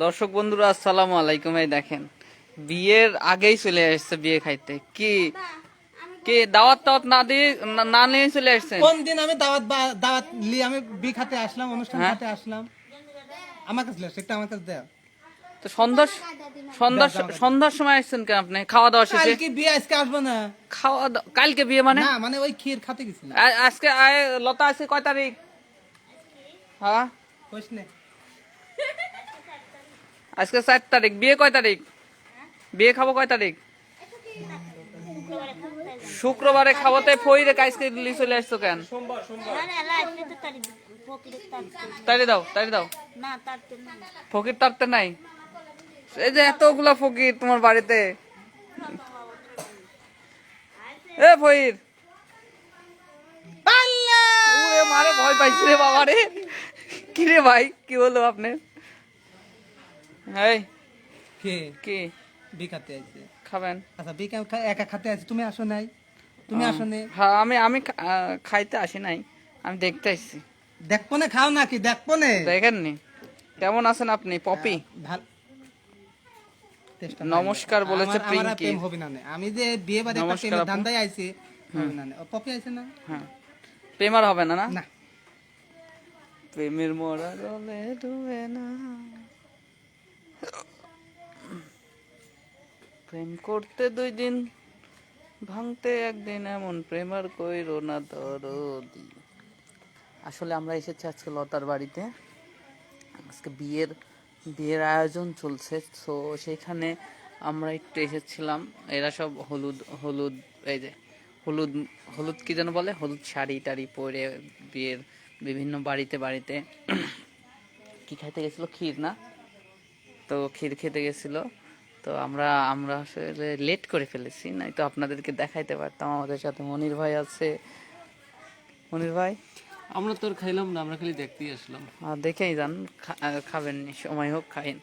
দর্শক বন্ধুরা আসসালামু আলাইকুম। এই দেখেন বিয়ের আগেই চলে আসছে বিয়ে খাইতে। কি কি দাওয়াত টাওয়াত না দিয়ে না নিয়ে চলে আসছেন? কোন দিন আমি দাওয়াত নিয়ে আমি বিয়ে খাতে আসলাম, অনুষ্ঠান হ্যাঁ? খাতে আসলাম। আমার কাছে সেটা আমার কাছে দেও। তো সন্ধ্যার সময় আসছেন কেন আপনি? খাওয়া দাওয়া শেষে? কালকে বিয়ে, আজকে আসবো না। কালকে বিয়ে মানে? না মানে ওই ক্ষীর খাতে গেছিলাম। আজকে লতা আছে কয় তারিখ? হ্যাঁ কইস নে। আজকে 4 তারিখ। বিয়ে কয় তারিখ? বিয়ে খাবো কয় তারিখ? শুক্রবারে খাবোতে ফইরে কাইসকে লিয়ে চলে আসছো কেন? তাড়ি দাও ফকির তারতে নাই। এই যে এতগুলা ফকির তোমার বাড়িতে। এ ফকির ওরে মারে ভয় পাইছি রে বাবা রে। কি রে ভাই কি হলো আপনার? এই কে কি বিয়ে খাতে আইছে? খাবেন? আচ্ছা বিয়ে একা খাতে আইছে, তুমি আসো নাই? তুমি আসো নে। হ্যাঁ আমি খাইতে আসি নাই, আমি দেখতে আসছি। দেখবো না, খাও নাকি দেখবো না? দেখেননি? কেমন আছেন আপনি পপি? ভাল নমস্কার বলেছে আমার পিঙ্কি। প্রেম হবে না নে। আমি যে বিয়ে বাড়ি একটা নমস্কার প্রেমের আপু। ধান্দায় আইছি, হবে না নে। ও পপি আইছে না? হ্যাঁ প্রেম আর হবে না না? না প্রেমের মরা জলে ডুবে না। প্রেম করতে 2 দিন, ভাঙতে 1 দিন, এমন প্রেম আর কইরো না দরদি। আসলে আমরা এসেছি আজকে লতার বাড়িতে। আজকে বিয়ের আয়োজন চলছে, তো সেখানে আমরা একটু এসেছিলাম। এরা সব হলুদ হলুদ, এই যে হলুদ হলুদ কি যেন বলে, হলুদ শাড়ি টাড়ি পরে বিয়ের বিভিন্ন বাড়িতে বাড়িতে কি খাইতে গেছিল, ক্ষীর না? তো ক্ষীর খেতে গেছিল। তো আমরা আমরা আসলে লেট করে ফেলেছি, নাই তো আপনাদেরকে দেখাইতে পারতাম। আমাদের সাথে মনির ভাই আছে। মনির ভাই আমরা তো আর খাইলাম না, আমরা খালি দেখতেই আসলাম। দেখেই যান, খাবেননি, সময় হোক খাইন।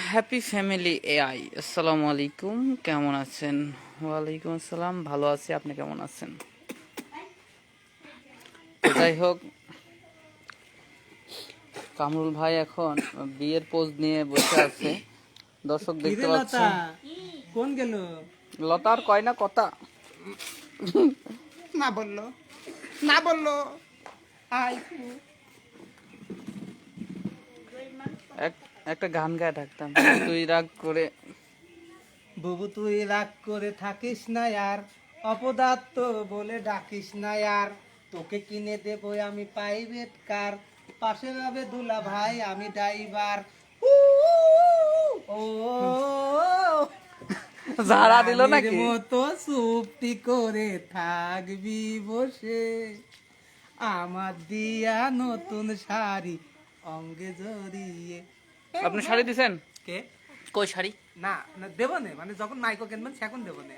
হ্যাপি ফ্যামিলি এআই, আসসালামু আলাইকুম, কেমন আছেন? ওয়ালাইকুম আসসালাম, ভালো আছি, আপনি কেমন আছেন? তো যাই হোক, কামরুল ভাই এখন বিয়ের পোজ নিয়ে বসে আছে, দর্শক দেখতে কিরে লতা, পাচ্ছেন। কোন গেল? লতার কয় না কথা। না বললো, না বললো। একটা গান গায়ে থাকতাম, তুই রাগ করে। বুবু তুই রাগ করে থাকিস না আর, অপদার্থ বলে ডাকিস না আর, তোকে কিনে দেবো আমি প্রাইভেট কার, পাশে ভাবে দুলা ভাই আমি ড্রাইভার। ও ঝাড়া দিল নাকি? মতো চুপটি করে থাকবি বসে, আমার দিয়া নতুন শাড়ি অঙ্গে জড়িয়ে। আপনি শাড়ি দিছেন? কে? কই শাড়ি? না না দেবো নে, মানে যখন মাইকো কিনবেন সেখন দেবো নে।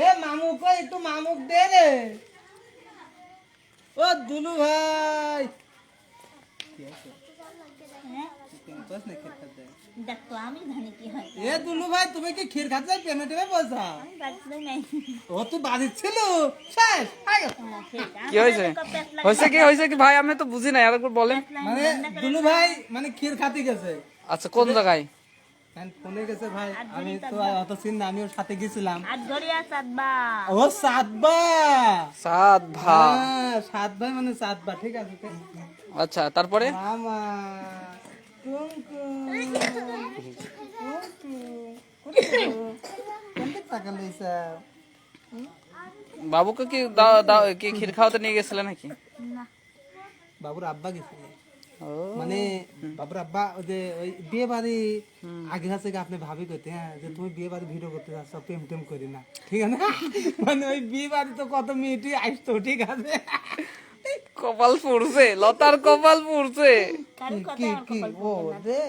এ মামু কই, একটু মামুক দে রে। ও দুলু ভাই, এ দুলু ভাই তুমি কি ক্ষীর খাতে পেমে টেমে বলছা? ও তো বাড়ি ছিল শেষ। কি হয়েছে? হয়েছে কি ভাই, আমি তো বুঝি নাই, আরেকবার বলেন। মানে দুলু ভাই মানে ক্ষীর খাতে গেছে। আচ্ছা কোন জায়গায়? ফোনে গেছে ভাই, আমি তো অত চিন না, আমি ওর সাথে গেছিলাম। ও সাতবা, সাত ভাই। সাত ভাই মানে সাতবা, ঠিক আছে। আচ্ছা তারপরে? মামা টুংটু কোনটা টাকা লইছা? বাবুকে কি কি ক্ষীর খাওয়াতে নিয়ে গেছিলে নাকি? বাবুর আব্বা গেছিল। ও মানে বাবুর আব্বা ওই যে ওই বিয়ে বাড়ি আগে আছে, আপনি ভাবি করতে, হ্যাঁ যে তুমি বিয়ে বাড়ি ভিডিও করতে যাচ্ছ, প্রেম টেম করি না, ঠিক আছে। মানে ওই বিয়ে বাড়ি তো কত মেয়েটি আসতো, ঠিক আছে। কপাল পুড়ছে, লতার কপাল পুড়ছে। কি কি ও রে,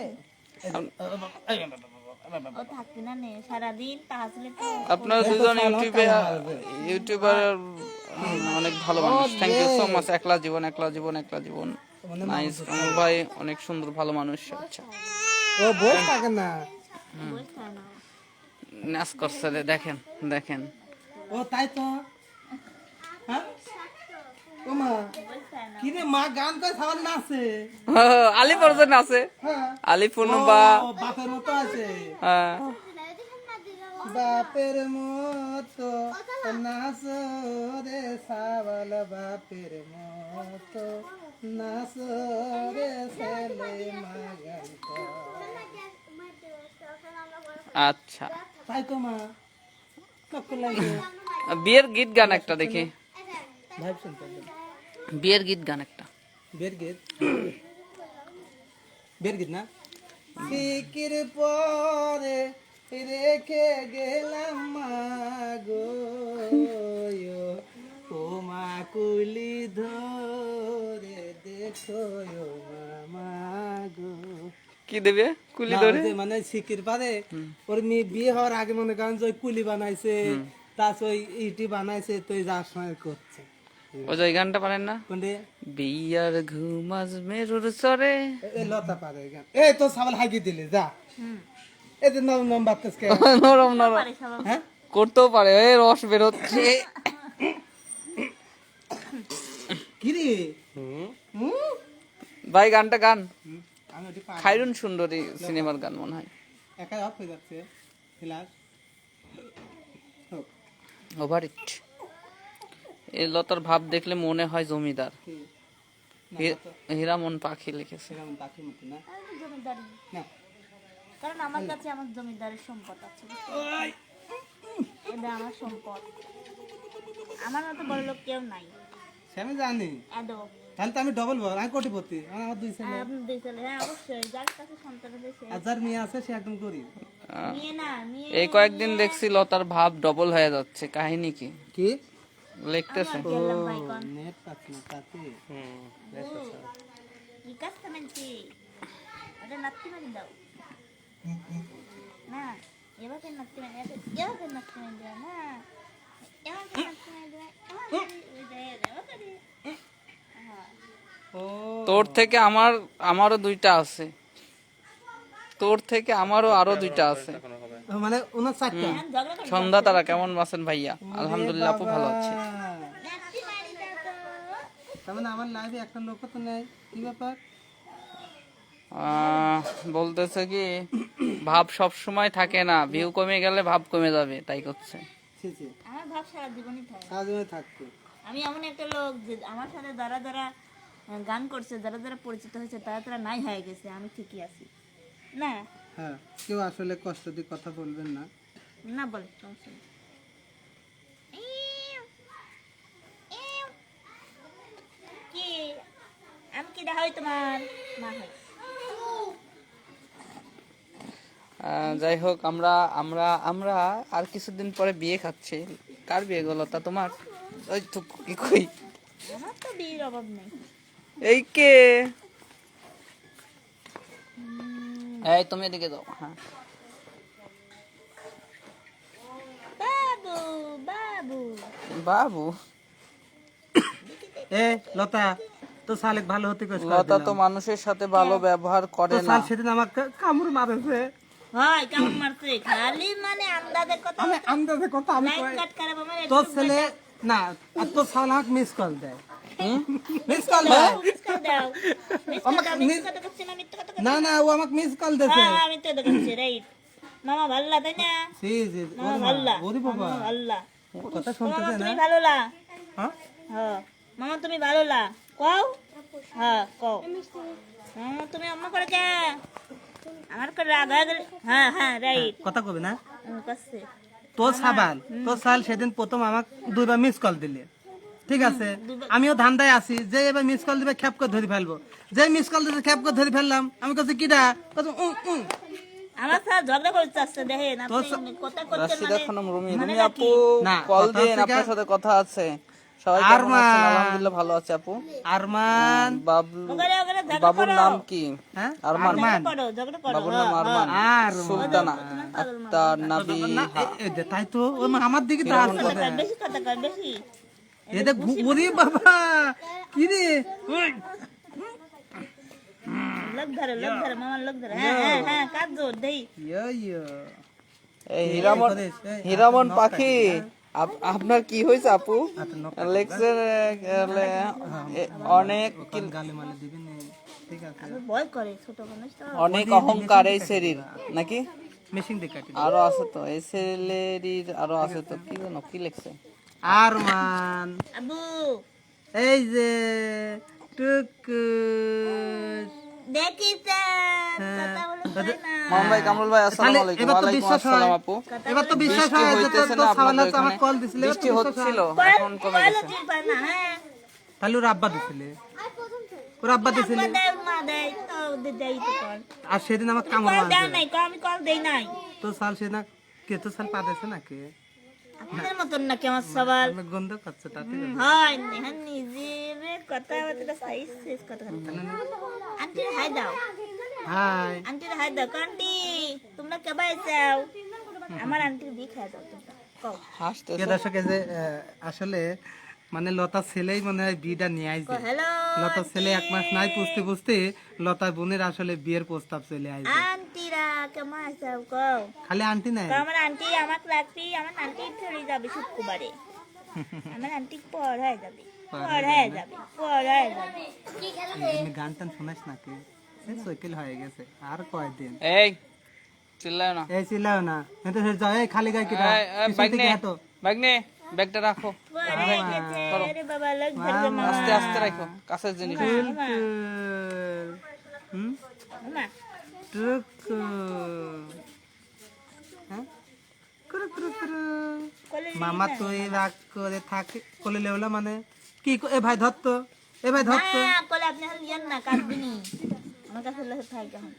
আপনারা দুজন ইউটিউবার, অনেক ভালো মানুষ। Thank you so much. একলা জীবন নাইস ভাই, অনেক সুন্দর ভালো মানুষ। আচ্ছা ও বস থাকে না। নাচ করছে রে, দেখেন দেখেন। ও তাই তো, হ্যাঁ ও মা কি রে মা গান করে সাবান নাচে? আলিপুর যে নাচে, হ্যাঁ আলিপুর বা ও, বাপের মতো আছে। হ্যাঁ। বাপের মতো নাচো রে সাবাল, বাপের মতো নাচো রে ছেলে মা গান কর। আচ্ছা, তাই তো মা চক্কর লাগে বিয়ের গীত গান একটা দেখি, ভাই শুনতে বিয়ের গীত গান একটা। বের গীত, বের গীত না? সিকির পরে রেখে গেলাম মা গো, ও মা কুলি ধরে দেখো ও মামা গো। কি দেবে কুলি না, ধরে? ওই যে মানে সিকির পারে ওর মেয়ে বিয়ে হওয়ার আগে মনে করেন যে ওই কুলি বানাইছে, তারপর ওই ইটি বানাইছে, তো এই যার সময় করছে। ওই যে ওই গানটা পারেন না? কোনটি? বিয়ার ঘুমাজ মেরুর সরে। এই লতা পারে গান। এই তো সাবাল হাগি দিলে যা, এই যে নরম নরম বাতাস কে, নরম নরম হ্যাঁ করতেও পারে, এই রস বেরোচ্ছে। কি রে? ভাই গানটা গান, আমি ওটি পারি। খাইরুন সুন্দরী সিনেমার গান মনে হয়। একাই অফ হয়ে যাচ্ছে ফ্ল্যাশ। Over it. এই লতার ভাব দেখলে মনে হয় জমিদার। হীরামন পাখি লিখেছে। সেরকম পাখির মতো না? জমিদারি, না কারণ আমার কাছে আমার জমিদারের সম্পদ আছে, এটা আমার সম্পদ, আমার মতো বড় লোক কেউ নাই। সে আমি জানি, এদো তাহলে তো আমি ডবল বল, আমি কোটিপতি, আমার দুই ছেলে। আপনি দুই ছেলে, হ্যাঁ অবশ্যই, যার কাছে সন্তান আছে সে আর যার মেয়ে আছে সে একদম গরিব। নিয়ে না নিয়ে এই কয়েকদিন দেখছি লতার ভাব ডবল হয়ে যাচ্ছে, কাহিনী কি কি লিখতেছে? গেলাম ভাই কোন নেট পাচ্ছি না তাতে। কি কাজ করছি, ওটা নাতি মারি দাও না, এবার নাতি মারি, এবার নাতি মারি দাও না, এবার নাতি মারি দাও, ও তোর থেকে আমারও দুইটা আছে, তোর থেকে আমারও আরো দুইটা আছে। মানে ওনার চারটা। ঝগড়া করে সন্ধ্যা তারা কেমন আছেন ভাইয়া? আলহামদুলিল্লাহ আপু ভালো আছে। নাতি মারি দাও তো। তার মানে আমার লাইভে একটা লোক তো নেই, কি ব্যাপার? বলতেছে কি ভাব সব সময় থাকে না, ভিউ কমে গেলে ভাব কমে যাবে, তাই করছে। ছি ছি, আমার ভাব সারা জীবনই থাকে। সারাজীবনে থাকতো। আমি এমন একটা লোক যে আমার সাথে যারা যারা গান করছে, যারা যারা পরিচিত হয়েছে, তারা তারা নাই হয়ে গেছে, আমি ঠিকই আছি না। হ্যাঁ, কেউ আসলে কষ্ট দিয়ে কথা বলবেন না। না বল সমস্যা নেই। কি আমি কি দেখা হয় তোমার না হয়? যাই হোক, আমরা আমরা আমরা আর কিছুদিন পরে বিয়ে খাচ্ছি। কার বিয়ে গো লতা? তোমার? ওই তো কি কই, আমার তো বিয়ের অভাব নেই। এই কে? এই তুমি এদিকে যাও। হ্যাঁ, বাবু বাবু বাবু। এ লতা, তো সালেক ভালো হতে কষ্ট লতা তো মানুষের সাথে ভালো ব্যবহার করে তো না। সাল সেদিন আমাকে কামড় মারেছে। হয় কেমন মারছে, খালি মানে আন্দাজের কথা, আমি আন্দাজে কথা আমি লাইন কই, কাট করে মানে তোর ছেলে না, আর তোর সাল আমাকে মিস কল দেয়, মিস কল দেয়। মিস কল দাও, মিস কল দাও, মিস কথা করছি না, মিথ্যা কথা করছি না না, ও আমাকে মিস কল দিয়েছে। হ্যাঁ আমি তো দেখাচ্ছি, রাইট। মামা ভাল্লা তাই না, জি জি, মামা ভাল্লা, ওরে বাবা, মামা ভাল্লা, কথা মামা শুনতেছে না? তুমি ভালো লা, হ্যাঁ হ্যাঁ মামা তুমি ভালো লা, কও হ্যাঁ কও, মামা তুমি আম্মা করে কে আমার করে রাগ হয়ে গেলে, হ্যাঁ হ্যাঁ রাইট কথা কবে না? কাছে তোর সাবাল, তোর সাল সেদিন প্রথম আমাকে দুইবার মিস কল দিলে, ঠিক আছে? আমিও ধান্দায় আছি যে এবার মিস কল দিবে খ্যাপ করে ধরে ফেলবো, যে মিস কল দিতে খ্যাপ করে ধরে ফেললাম। আমি কাছে কিডা, আমার সাথে ঝগড়া করতে আসছে, দেখেন আপনি কথা করছেন রাশিদা মানে খানম রুমি, মানে রুমি আপু না, কল কথা দিন, হচ্ছে আপনার গা- সাথে কথা আছে। সবাই কেমন আরমান। আছেন? আলহামদুলিল্লাহ ভালো আছে আপু। আরমান, বাবলু, ওখানে ওখানে ঝগড়া বাবুর করো, নাম কি? হ্যাঁ আরমান। আরমান, করো ঝগড়া করো, বাবুর নাম আরমান। আরমান। সুলতানা আক্তার নাবি। না, এই যে তাই তো ওই আমার দিকে তো আসছে। বেশি কথা কয় বেশি, এটা ওরে বাবা, কি রে? ওই, লোক ধরে মামার লোক ধরে, হ্যাঁ হ্যাঁ হ্যাঁ কাজ জোর দেই, ইয়ো ইয়ো। এই হীরামন, হীরামন পাখি আপনার কি হয়েছে আপু? হাতে নখ লেগসের অনেক গালে মালে দিবেন ঠিক আছে আমি ভয় করে ছোট মানুষ তো। অনেক অহংকার এই শরীর নাকি? মেশিন দিয়ে কাটি আরো আছে তো এই ছেলেরই আরো আছে তো, কি জানো কি লেখছে? আরমান আবু এই যে টুকুস দেখিস কথা বলে হয় না। মোহন ভাই, কামরুল ভাই, আসসালামু আলাইকুম। এবার তো ওয়ালাইকুম বিশ্বাস হয়। আসসালাম আপু। এবার তো বিশ্বাস বৃষ্টি হয় যে হইতেছে তোর না সাওয়াল আপনাদের আমার ওখানে? কল দিছিল বৃষ্টি হচ্ছিল, এখন কমে কয়লো গেছে। চিন পায় না, হ্যাঁ। তাহলে ওর আব্বা দিছিলে ওর আব্বা দিছিলে আব্বা দেয়, মা দেয়, তো দেয় তো কল। আর সেদিন আমার কামড় কল দেও মারছে নাই, কল আমি কল দেই নাই। তো সাল সে না কে তো সাল পাতেছে না কে আপনাদের মতন নাকি আমার সবাল? আমি গন্ধ পাচ্ছে তা ঠিক আছে হয় নেহান নিজের কথা বার্তা সাইজ শেষ কথা আন্টি হাই দাও, হাই আন্টির হাই দাও। আন্টি তোমরা কেবা এসেও? আমার আন্টির বি খাই দাও তোমরা, কও হাসতে কে দর্শক এই যে আসলে মানে লতা ছেলেই মনে হয় বিয়েটা নিয়ে আইছে হ্যালো লতা ছেলে 1 মাস নাই পুষতে পুষতে লতা বোনের আসলে বিয়ের প্রস্তাব চলে আইছে আন্টিরা কেমন আছেও কও? খালি আন্টি নাই কও আমার আন্টি আমাকে রাখবি, আমার আন্টি চলে যাবে শুক্রবারে, আমার আন্টি পড়ায় যাবে, পড়ায় যাবে, পড়ায় যাবে। তুমি গান টান শোনাস নাকি সাইকেল হয়ে গেছে আর কয়দিন এই চিল্লাও না। এই চিল্লাও না কিন্তু সে যায় খালি গায় কিটা বাইক নে, হাঁটো বাইক নে, ব্যাগটা রাখো, পড়ায় গেছে রে বাবা, লোক ধরবে মামা। আস্তে আস্তে রাখো, কাছের জিনিস। মামা, হুম মামা, টুকু হ্যাঁ কুরু কুরু কুরু কোলে মামা তুই রাগ করে থাকে কোলে লেওলা মানে কি এ ভাই ধর তো এ ভাই ধর তো না, কোলে আপনি হল ইয়ান না, কাটবিনি। আমার কাছে লোক থাক এখন।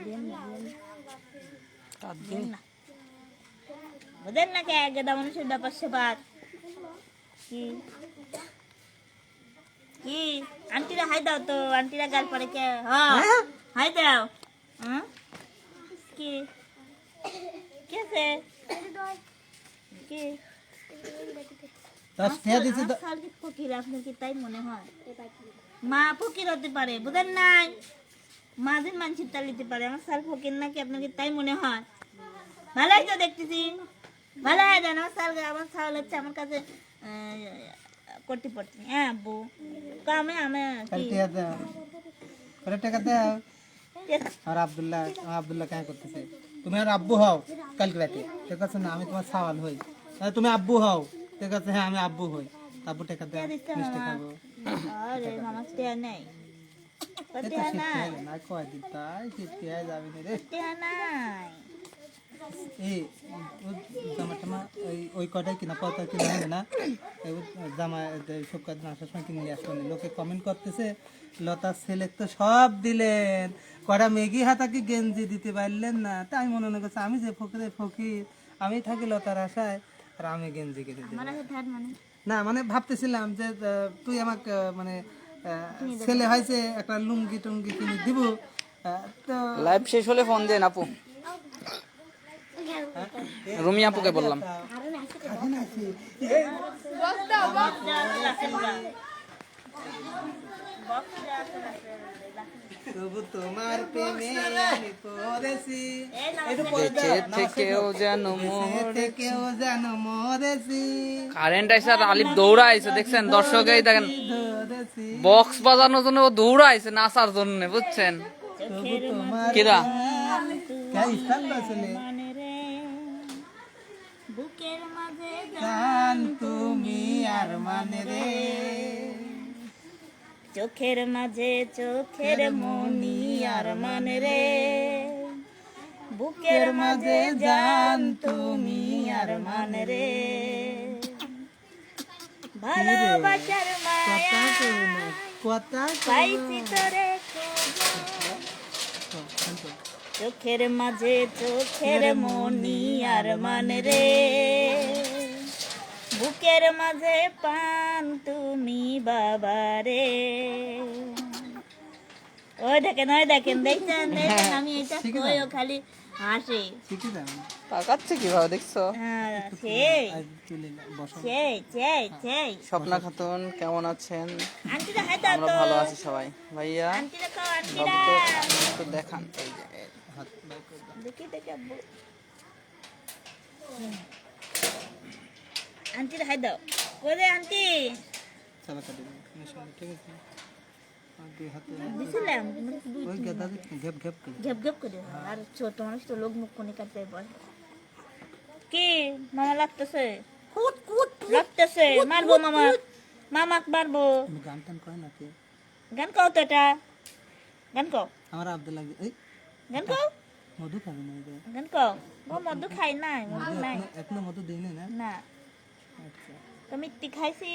দেন না, দেন না। বুঝেন না কে গেদা মানুষের ব্যাপার সেবার কি কি আন্টিরা হাই দাও তো, আন্টিরা গাল পরে কে? হ্যাঁ হাই দাও। হ্যাঁ কি কেসে কি 10 টাকা দিছি তো আজকাল কি ফকির, আপনার কি তাই মনে হয়? মা ফকির হতে পারে, বুঝেন নাই? মাঝের মানুষের তালিতে পারে, আমার সাল ফকির নাকি আপনার কি তাই মনে হয়? ভালোই তো দেখতেছি, ভালো হয় জান। আমার সাল হচ্ছে আমার কাছে করতে পড়ছি। হ্যাঁ আব্বু কামে আমি কাল কি টাকা দাও করে টাকা দাও আর আব্দুল্লাহ কেন করতেছে তুমি আর আব্বু হও কালকে রাতে ঠিক আছে না আমি তোমার সাওয়াল হই তুমি আব্বু হও ঠিক আছে হ্যাঁ আমি আব্বু হই আব্বু টাকা দাও মিষ্টি খাবো আরে মামা টিয়া নেই, এটা টিয়া শীত নাই, হয়ে না কয়দিন তাই শীত খেয়ে যাবি না রে টিয়া নাই। এই জামা টামা ওই কটাই কিনা পয়সা কিনা হবে না এই জামা সব কদিন আসার সময় কিনে নিয়ে আসবেন লোকে কমেন্ট করতেছে লতার ছেলে তো সব দিলেন কটা মেঘি হাতা কি গেঞ্জি দিতে পারলেন না তাই মনে করছে আমি যে ফকির আমি থাকি লতার আশায় আর আমি গেঞ্জি কিনে দিই আমার কাছে ধার মানে না মানে ভাবতেছিলাম যে তুই আমাকে মানে ছেলে হয়েছে একটা লুঙ্গি টুঙ্গি কিনে দিব তো লাইভ শেষ হলে ফোন দেন আপু। রুমি আপুকে বললাম। তবু তোমার প্রেমে আমি পড়েছি বেঁচে থেকেও যেন এতে কেউ যেন মরেছি কারেন্ট আইসে আর আলিফ দৌড়া আইছে, দেখছেন দর্শক? এই দেখেন ধরেছি বক্স বাজানোর জন্য ও দৌড়া আইছে নাচার জন্য, বুঝছেন? তবু তোমার কিরা কে স্থান পাইছিলে মানে রে বুকের মাঝে জান তুমি আর মানে রে চোখের মাঝে চোখের মনি আর মানে রে বুকের মাঝে জান তুমি আর মানে রে ভালোবাসার মায়া কথা পাইছি তোরে চোখের মাঝে চোখের মনি আর মানে রে বুকের মাঝে পান তুমি বাবা রে। ওই দেখেন দেখছেন দেখছেন আমি এটা কইও খালি হাসে। শিখে যাবেন তাকাচ্ছে কিভাবে দেখছো? হ্যাঁ সেই বসো সেই সেই সেই স্বপ্না খাতুন কেমন আছেন? আন্টিরা হাই দাও আমরা তো, ভালো আছি সবাই। ভাইয়া আন্টিরা খাও, আন্টিরা বাবুকে একটু দেখান। এই যে হাত বাইর করে দাও। দেখি দেখি আব্বু আন্টির হাই দাও করে আন্টি চালা কাটি দাও ঠিক আছে আর দুই হাতে দিছিলাম কিন্তু দুই ওই গাদা ঘেপ ঘেপ করে ঘেপ ঘেপ করে হয়। আর ছোট মানুষ তো লোক মুখ কোনে কাটতে পারে কি মামা লাগতেছে কুট কুট লাগতেছে মারবো মামা মামাক মারবো তুমি গান টান করে নাকি গান কও তো এটা গান কও আমার আব্দুল লাগে এই গান কও মধু খাবে না এটা গান কও ও মধু খাই নাই মধু নাই এখনো মধু দিই না না আচ্ছা তো মিষ্টি খাইছি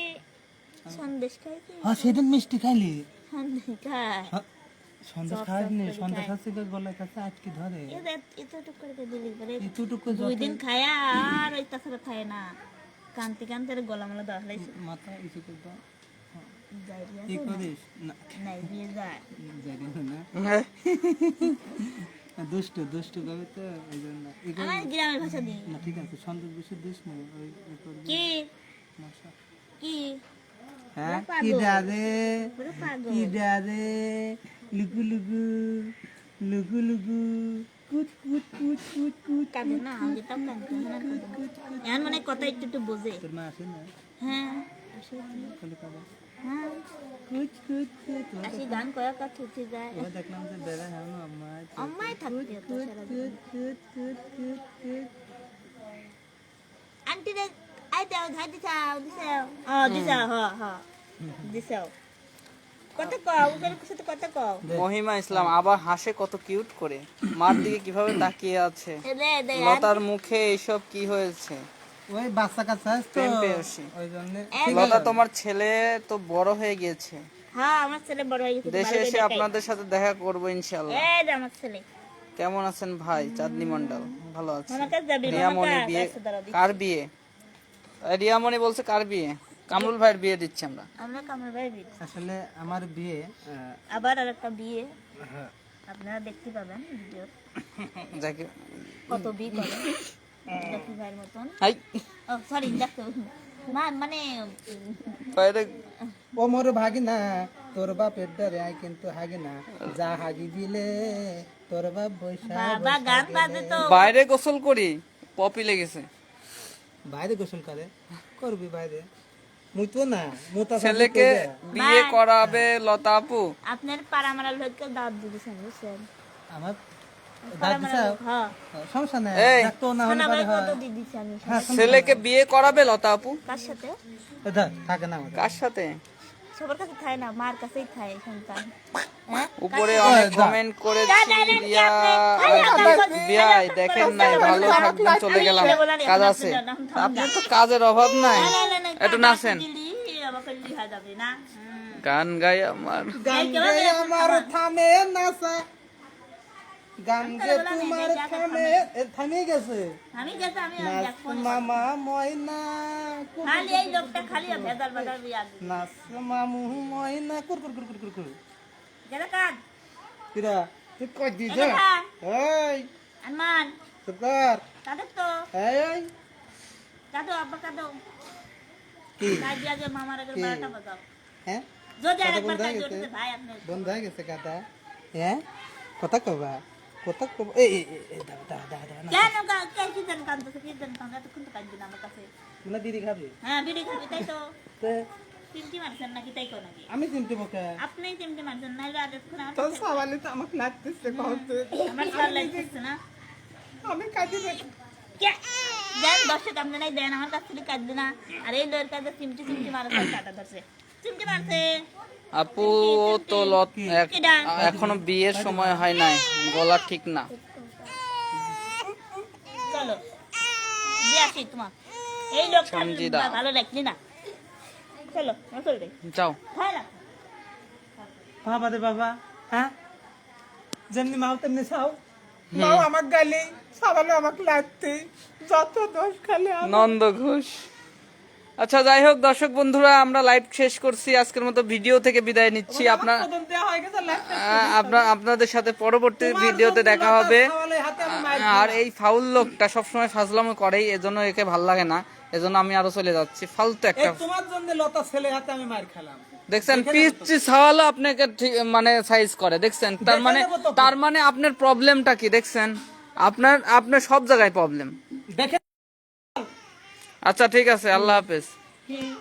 সন্দেশ খাইছি হ্যাঁ সেদিন মিষ্টি খাইলি সন্দেশ খাই সন্দেশ খাইনি সন্দেশ আছে গলায় কাছে আটকে ধরে এতটুকু করে দিলি পরে এতটুকু 2 দিন খায়া আর ওই তাছাড়া খায় না কান্তি কান্তি আর গলা মালা দেওয়া হলাইছে মাথা ইসে করে দাও ডায়রিয়া কি করিস না নাই বিয়ে যায় জানি না দুষ্টু দুষ্টু কবে তো এই জন্য আমার গ্রামের ভাষা দিই না ঠিক আছে সন্দেশ বেশি দিস না ওই করবি কি মশা কি হ্যাঁ কি ডারে পুরো পাগল কি ডারে লুকু লুকু লুকু লুকু কুট কুট কুট কুট কুট কাঁদে না আমি যেতাম কাঁদতে না এখন মানে কথা একটু একটু বোঝে তোর মা আসে না হ্যাঁ আসে তাহলে কাদা হ্যাঁ কুট কুট কুট আসি গান কয়া কথা উঠে যায় ও দেখলাম যে বেড়া হ্যাঁ আম্মা অম্মাই থাকতে হতো সারাদিন কুট কুট কুট কুট আন্টি রে আই দাও ধাই দিছাও দিছাও দিছাও কত কও ওদের সাথে কত কও মহিমা ইসলাম আবার হাসে কত কিউট করে, মার দিকে কিভাবে তাকিয়ে আছে। দে দে লতার মুখে এইসব কি হয়েছে? ওই বাচ্চা কাচ্চা আছে তো প্রেম পেয়েছি। ওই জন্য লতা তোমার ছেলে তো বড় হয়ে গিয়েছে, হ্যাঁ আমার ছেলে বড় হয়ে গেছে দেশে এসে আপনাদের সাথে দেখা করবো ইনশাল্লাহ। এই যে আমার ছেলে কেমন আছেন ভাই? চাঁদনি মন্ডল ভালো আছে। মামাকে যাবি রিয়ামণি মামাকে বিয়ে কাছে দাঁড়াবি কার বিয়ে? রিয়ামণি বলছে কার বিয়ে? কামরুল ভাইয়ের বিয়ে দিচ্ছি আমরা। আমরা কামর ভাই বিয়ে আসলে আমার বিয়ে আবার আরেকটা বিয়ে হ্যাঁ আপনারা দেখতে পাবেন ভিডিও যাকে কত বিয়ে করে দেখি ভাইয়ের মতন হাই ও সরি দেখো মা মানে বাইরে ও মোর ভাগিনা তোর বাপের ডরে আই কিন্তু হাগিনা যা হাগি দিলে তোর বাপ বৈশা বাবা গান বাজে তো বাইরে গোসল করি, পপি লেগেছে। বাইরে গোসল করে করবি বাইরে মুই তো না মুতা ছেলেকে বিয়ে করাবে লতা আপু। আপনার পাড়া মারা লোককে দাঁত দিয়েছেন বুঝছেন আমার পাড়া দাদি মারা সাহেব লোক, হ্যাঁ সমস্যা নাই এই। ডাক্তার না হলে সোনা ভাই পারে কত হয় দিয়ে দিচ্ছি আমি ছেলেকে বিয়ে করাবে লতা আপু? কার সাথে ধর থাকে না আমাদের কার সাথে? সবার কাছে খায় না মার কাছেই খায় সন্তান হ্যাঁ উপরে অনেক কমেন্ট করেছি রিয়া বিয়াই দেখেন নাই, ভালো থাকবেন, চলে গেলাম, কাজ আছে। আপনার তো কাজের অভাব নাই, একটু নাচেন, আমাকে লিহা যাবে না গান গাই আমার। গান গে আমার থামে নাসা গান গে তোমার থামে থামে গেছে আমি গেছে আমি নাচ মামা ময়না খালি এই লোকটা খালি ভেদার ভেদার বিয়া নাচ মামু ময়না কুর কুর কুর কুর কুর কুর গেলে কাজ কিরা তুই কই দিছ এই আনমান সরকার কাদের তো এই কাদো আব্বা কাদো কি কাজ দিয়ে আগে মামার আগে 12টা বাজাও হ্যাঁ যদি কথা আরেকবার বন্ধ কাজ হয়ে জড়িতে গেছে? ভাই আপনি বন্ধ হয়ে গেছে কথা হ্যাঁ কথা কবা কথা কবা এই দাও দাও দাও দাও না কেন কে কি দেন কান্দছে কি দেন কান্দে এতক্ষণ তো কাজ দিন আমার কাছে মানে দিদি খাবি হ্যাঁ বিড়ি খাবি তাই তো তে চিমটি মারছেন নাকি তাই কো নাকি আমি চিনতে বকে আপনি চিমটি মারছেন না আর এতক্ষণ আমার তোর সওয়ালে তো আমাকে লাগতেছে কহতে আমার সাল লাগছে না আমি কাজে কে দেন দর্শক আপনি নাই দেন আমার কাছ থেকে কাজ দিন না আর এই লোয়ের কাছে চিমটি চিমটি মারছে কাটা ধরছে চিমটি মারছে আপু ও তো এখনো বিয়ের সময় হয় নাই, গলা ঠিক না। চলো দিয়ে আসি তোমার এই লোকটা সঞ্জিদা। ভালো লাগলি না চলো চল রে যাও। হয় না বাবা রে বাবা হ্যাঁ যেমনি মাও তেমনি চাও মাও আমাকে গালি সবালে আমাকে লাগতে যত দোষ খালি নন্দ ঘোষ। আচ্ছা যাই হোক দর্শক বন্ধুরা, আমরা লাইভ শেষ করছি, আজকের মতো ভিডিও থেকে বিদায় নিচ্ছি। আপনাদের সাথে পরবর্তী ভিডিওতে দেখা হবে। আর এই ফাউল লোকটা সবসময় ফাজলামো করেই, এজন্য একে ভাল লাগে না, এজন্য আমি আরো চলে যাচ্ছি। ফালতু একটা, তোমার জন্য লতা ছেলে হাতে আমি মার খেলাম দেখছেন পিচ্চি ছাওয়ালও আপনাকে মানে সাইজ করে, দেখছেন? তার মানে আপনার প্রবলেমটা কি দেখছেন? আপনার সব জায়গায় প্রবলেম। দেখে আচ্ছা ঠিক আছে, আল্লাহ হাফেজ। ঠিক